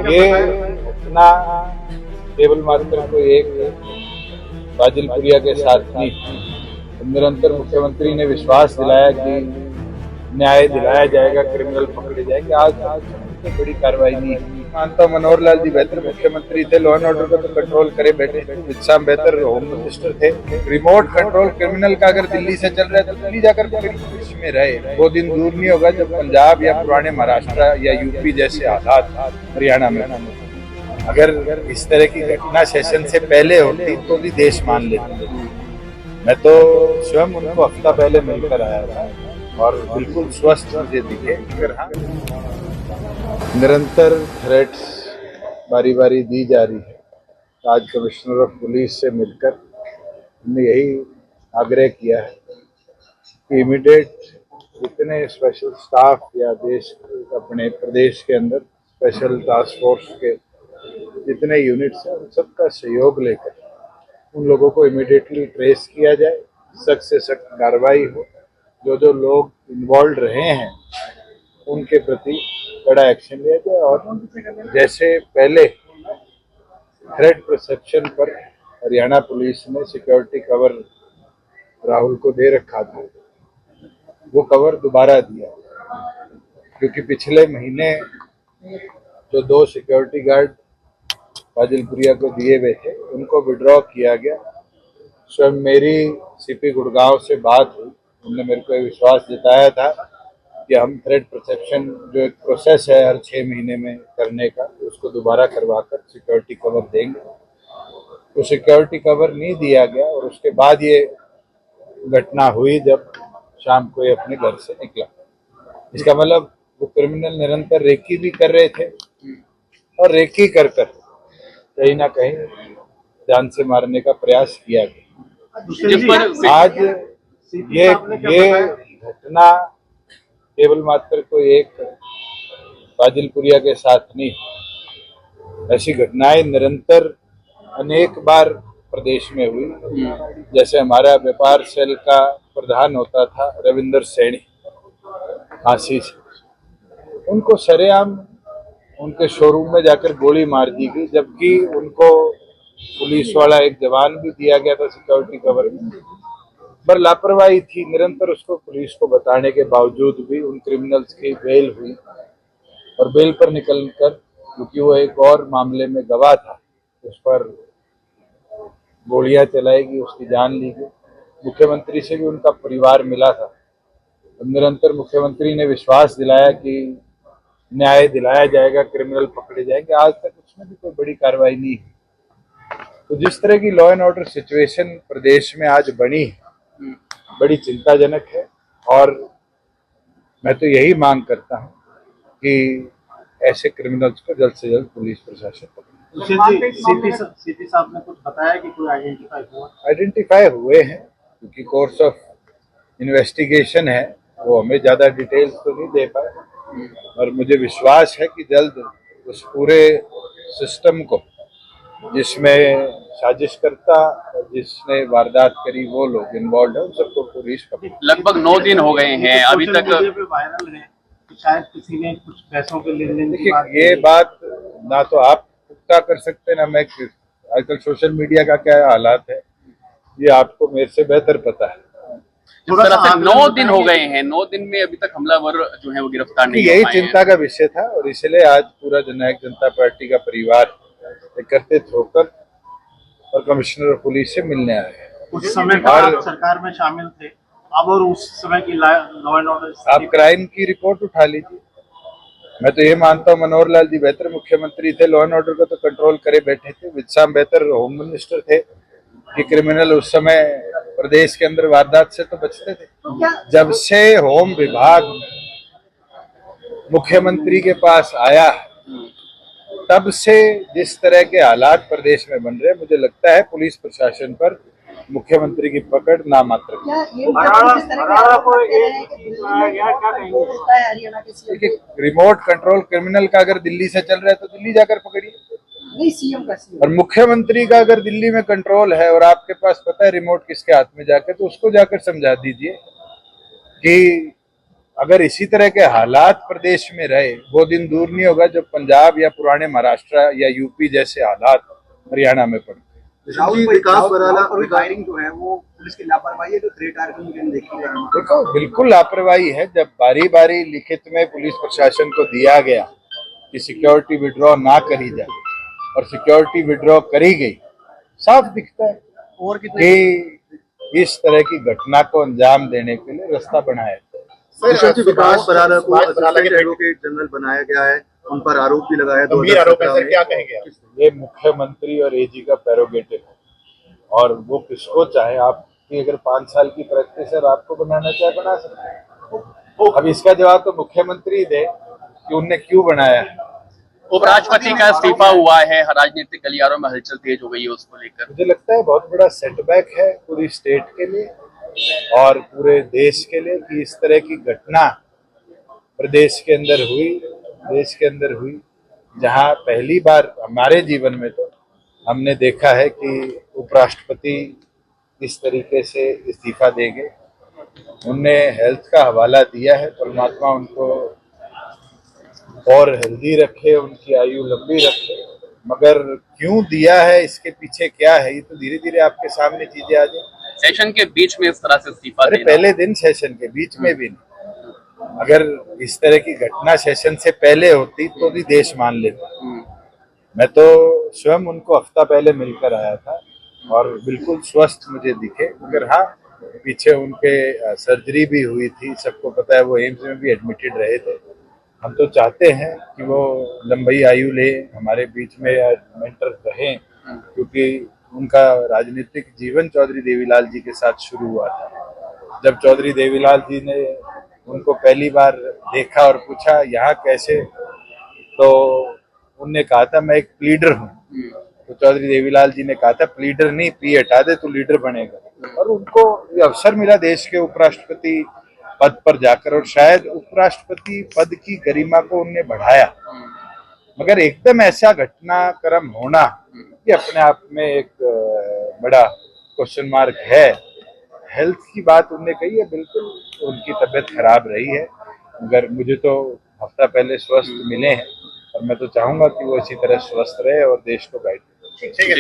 ये घटना केवल मात्र कोई एक बाजिलपुरिया के साथ नहीं, निरंतर मुख्यमंत्री ने विश्वास दिलाया कि न्याय दिलाया जाएगा, क्रिमिनल पकड़े जाएंगे। आज तो बड़ी कार्रवाई नहीं मानता हूं। मनोहर लाल जी बेहतर मुख्यमंत्री थे, लॉ एंड ऑर्डर को तो कंट्रोल करे बैठे। विश्राम बेहतर होम मिनिस्टर थे। रिमोट कंट्रोल क्रिमिनल का अगर दिल्ली से चल रहा है तो दिल्ली जाकर में रहे। वो दिन दूर नहीं होगा जब पंजाब या पुराने महाराष्ट्र या यूपी जैसे हालात हरियाणा में अगर इस तरह की घटना सेशन से पहले होती तो भी देश मान लेता। मैं तो स्वयं उनको हफ्ता पहले मिलकर आया था और बिल्कुल स्वस्थ मुझे दिखे। हाँ, निरंतर थ्रेट्स बारी बारी दी जा रही है। आज कमिश्नर ऑफ पुलिस से मिलकर हमने यही आग्रह किया है कि इमीडिएट जितने स्पेशल स्टाफ या देश अपने प्रदेश के अंदर स्पेशल टास्क फोर्स के जितने यूनिट्स हैं उन सबका सहयोग लेकर उन लोगों को इमीडिएटली ट्रेस किया जाए, सख्त से सख्त कार्रवाई हो। जो लोग इन्वॉल्व रहे हैं उनके प्रति कड़ा एक्शन लिया जाए। और जैसे पहले थ्रेट परसेप्शन पर हरियाणा पुलिस ने सिक्योरिटी कवर राहुल को दे रखा था, वो कवर दोबारा दिया, क्योंकि पिछले महीने जो 2 सिक्योरिटी गार्ड बाजिलपुरिया को दिए हुए थे उनको विड्रॉ किया गया। स्वयं मेरी सीपी गुड़गांव से बात हुई, उन्होंने मेरे को विश्वास जताया था कि हम थ्रेट परसेप्शन जो एक प्रोसेस है हर 6 महीने में करने का, उसको दोबारा करवाकर सिक्योरिटी कवर देंगे। तो सिक्योरिटी कवर नहीं दिया गया और उसके बाद ये घटना हुई जब शाम को ये अपने घर से निकला। इसका मतलब वो क्रिमिनल निरंतर रेकी भी कर रहे थे और रेकी कर कहीं ना कहीं जान से मारने का प्रयास किया गया। आज ये घटना केवल मात्र कोई एक बाजिलपुरिया के साथ नहीं, ऐसी घटनाएं निरंतर अनेक बार प्रदेश में हुई। जैसे हमारा व्यापार सेल का प्रधान होता था रविंदर सैनी फांसी से, उनको सरेआम उनके शोरूम में जाकर गोली मार दी गई, जबकि उनको पुलिस वाला एक जवान भी दिया गया था सिक्योरिटी कवर में, पर लापरवाही थी। निरंतर उसको पुलिस को बताने के बावजूद भी उन क्रिमिनल्स की बेल हुई और बेल पर निकलकर, क्योंकि वो एक और मामले में गवाह था, उस पर गोलियां चलाई गई, उसकी जान ली गई। मुख्यमंत्री से भी उनका परिवार मिला था। निरंतर मुख्यमंत्री ने विश्वास दिलाया कि न्याय दिलाया जाएगा, क्रिमिनल पकड़े जाएंगे। आज तक उसमें भी कोई बड़ी कार्रवाई नहीं है। तो जिस तरह की लॉ एंड ऑर्डर सिचुएशन प्रदेश में आज बनी है, बड़ी चिंताजनक है। और मैं तो यही मांग करता हूं कि ऐसे क्रिमिनल्स को जल्द से जल्द पुलिस प्रशासन पकड़े। सीपी साहब ने कुछ बताया कि कोई आइडेंटिफाई हुए हैं, क्योंकि कोर्स ऑफ इन्वेस्टिगेशन है, वो हमें ज्यादा डिटेल्स तो नहीं दे पाए, और मुझे विश्वास है कि जल्द उस पूरे सिस्टम को जिसमें साजिशकर्ता और जिसने वारदात करी वो लोग इन्वॉल्व है, उन सबको पुलिस पकड़े। लगभग 9 दिन हो गए हैं अभी तक वायरल है कि शायद किसी ने कुछ पैसों के लेन देन। देखिए, ये बात ना तो आप पुख्ता कर सकते ना मैं। आजकल सोशल मीडिया का क्या हालात है ये आपको मेरे से बेहतर पता है। जिस तरह से 9 दिन हो गए हैं, 9 दिन में अभी तक हमलावर जो है वो गिरफ्तार नहीं यही चिंता का विषय था, और इसलिए आज पूरा जननायक जनता पार्टी का परिवार एकत्रित होकर और कमिश्नर ऑफ पुलिस से मिलने आए हैं। उस समय आप सरकार में शामिल थे, अब और उस समय की लॉ एंड ऑर्डर आप क्राइम की रिपोर्ट उठा लीजिए। मैं तो ये मानता हूँ मनोहर लाल जी बेहतर मुख्यमंत्री थे, लॉ एंड ऑर्डर को तो कंट्रोल करे बैठे थे। विश्राम बेहतर होम मिनिस्टर थे कि क्रिमिनल उस समय प्रदेश के अंदर वारदात से तो बचते थे। जब से होम विभाग मुख्यमंत्री के पास आया तब से जिस तरह के हालात प्रदेश में बन रहे, मुझे लगता है पुलिस प्रशासन पर मुख्यमंत्री की पकड़ नामात्र। देखिए, रिमोट कंट्रोल क्रिमिनल का अगर दिल्ली से चल रहा है तो दिल्ली जाकर पकड़िए, और मुख्यमंत्री का अगर दिल्ली में कंट्रोल है और आपके पास पता है रिमोट किसके हाथ में जाकर, तो उसको जाकर समझा दीजिए कि अगर इसी तरह के हालात प्रदेश में रहे, वो दिन दूर नहीं होगा जब पंजाब या पुराने महाराष्ट्र या यूपी जैसे हालात हरियाणा में पड़ते। विकास बराला और फायरिंग जो है वो पुलिस की लापरवाही है, जो थ्रेट आर्गुमेंट देखी है। देखो, बिल्कुल लापरवाही है। जब बारी बारी लिखित में पुलिस प्रशासन को दिया गया कि सिक्योरिटी विड्रॉ ना करी जाए और सिक्योरिटी विड्रॉ करी गई, साफ दिखता है और कि इस तरह की घटना को अंजाम देने के लिए रास्ता बनाया। विकास बराला को असिस्टेंट एडवोकेट जनरल बनाया गया है, उन पर आरोप भी लगाया है। गंभीर आरोप है सर, क्या कहेंगे? ये मुख्यमंत्री और एजी का प्रेरोगेटिव है और वो किसको चाहे, आपकी अगर 5 साल की प्रैक्टिस है, आपको बनाना चाहे बना सकते हैं। अब इसका जवाब तो मुख्यमंत्री दे कि उनने क्यों बनाया है। उपराष्ट्रपति का इस्तीफा हुआ है, राजनीतिक गलियारों में हलचल तेज हो गई है उसको लेकर। मुझे लगता है बहुत बड़ा सेटबैक है पूरी स्टेट के लिए और पूरे देश के लिए कि इस तरह की घटना प्रदेश के अंदर हुई, देश के अंदर हुई, जहां पहली बार हमारे जीवन में तो हमने देखा है कि उपराष्ट्रपति इस तरीके से इस्तीफा देंगे। उनने हेल्थ का हवाला दिया है, परमात्मा उनको और हेल्दी रखे, उनकी आयु लंबी रखे, मगर क्यों दिया है, इसके पीछे क्या है, ये तो धीरे धीरे आपके सामने चीजें आ जाए। सेशन के बीच में इस तरह से इस्तीफा अरे पहले दिन सेशन के बीच में भी नहीं, अगर इस तरह की घटना सेशन से पहले होती तो भी देश मान लेता। मैं तो स्वयं उनको हफ्ता पहले मिलकर आया था और बिल्कुल स्वस्थ मुझे दिखे, मगर हाँ, पीछे उनके सर्जरी भी हुई थी, सबको पता है, वो एम्स में भी एडमिटेड रहे थे। हम तो चाहते हैं कि वो लंबी आयु ले, हमारे बीच में मेंटर रहें, क्योंकि उनका राजनीतिक जीवन चौधरी देवीलाल जी के साथ शुरू हुआ था। जब चौधरी देवीलाल जी ने उनको पहली बार देखा और पूछा यहाँ कैसे, तो उनने कहा था मैं एक प्लीडर हूँ। तो चौधरी देवीलाल जी ने कहा था प्लीडर नहीं, पी हटा दे तो लीडर बनेगा। और उनको ये अवसर मिला देश के उपराष्ट्रपति पद पर जाकर, और शायद उपराष्ट्रपति पद की गरिमा को उनने बढ़ाया। मगर एकदम ऐसा घटनाक्रम होना ये अपने आप में एक बड़ा क्वेश्चन मार्क है। हेल्थ की बात उनने कही है, बिल्कुल उनकी तबीयत खराब रही है, मगर मुझे तो हफ्ता पहले स्वस्थ मिले हैं और मैं तो चाहूंगा कि वो इसी तरह स्वस्थ रहे और देश को गाइड करे।